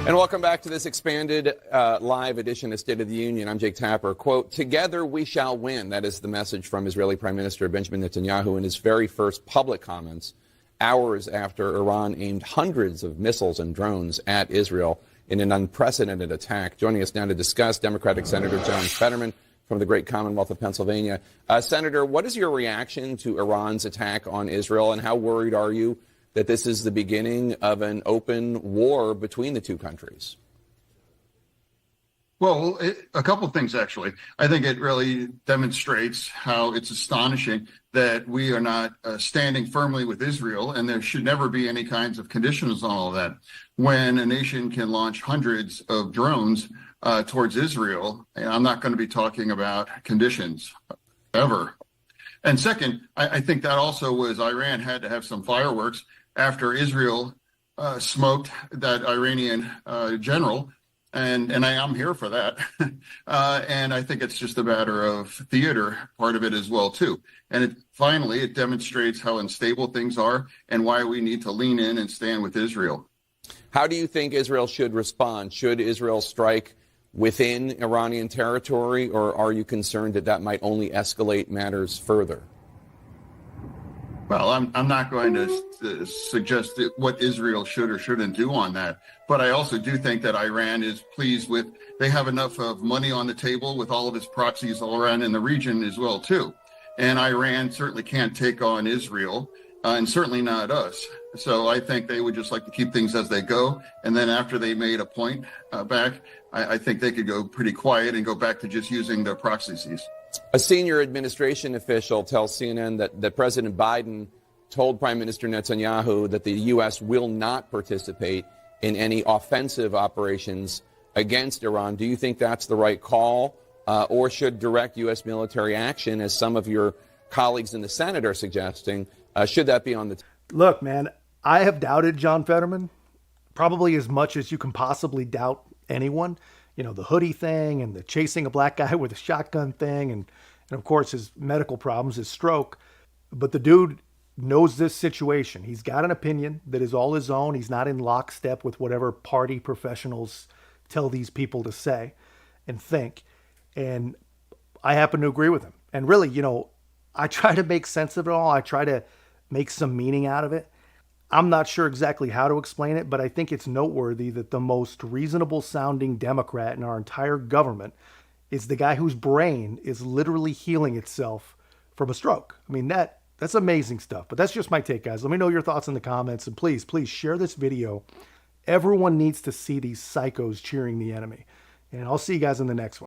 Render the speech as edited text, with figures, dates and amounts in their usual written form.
And welcome back to this expanded live edition of State of the Union. I'm Jake Tapper. Quote, "Together we shall win." That is the message from Israeli Prime Minister Benjamin Netanyahu in his very first public comments hours after Iran aimed hundreds of missiles and drones at Israel in an unprecedented attack. Joining us now to discuss, Democratic Senator John Fetterman from the great Commonwealth of Pennsylvania. Senator, what is your reaction to Iran's attack on Israel, and how worried are you that this is the beginning of an open war between the two countries? Well, a couple of things, actually. I think it really demonstrates how it's astonishing that we are not standing firmly with Israel, and there should never be any kinds of conditions on all of that. When a nation can launch hundreds of drones towards Israel, and I'm not going to be talking about conditions ever. And second, I think that also was Iran had to have some fireworks after Israel smoked that Iranian general, and I'm here for that. And I think it's just a matter of theater, part of it as well, too. And finally, it demonstrates how unstable things are and why we need to lean in and stand with Israel. How do you think Israel should respond? Should Israel strike within Iranian territory, or are you concerned that that might only escalate matters further? Well, I'm not going to suggest what Israel should or shouldn't do on that. But I also do think that Iran is pleased with, they have enough of money on the table with all of its proxies all around in the region as well, too. And Iran certainly can't take on Israel, and certainly not us. So I think they would just like to keep things as they go. And then after they made a point back, I think they could go pretty quiet and go back to just using their proxies. A senior administration official tells CNN that President Biden told Prime Minister Netanyahu that the U.S. will not participate in any offensive operations against Iran. Do you think that's the right call, or should direct U.S. military action, as some of your colleagues in the Senate are suggesting, should that be on the Look, man, I have doubted John Fetterman probably as much as you can possibly doubt anyone. You know, the hoodie thing and the chasing a black guy with a shotgun thing, and of course his medical problems, his stroke. But the dude knows this situation. He's got an opinion that is all his own. He's not in lockstep with whatever party professionals tell these people to say and think. And I happen to agree with him. And really, you know, I try to make sense of it all. I try to make some meaning out of it. I'm not sure exactly how to explain it, but I think it's noteworthy that the most reasonable sounding Democrat in our entire government is the guy whose brain is literally healing itself from a stroke. I mean, that's amazing stuff, but that's just my take, guys. Let me know your thoughts in the comments, and please share this video. Everyone needs to see these psychos cheering the enemy, and I'll see you guys in the next one.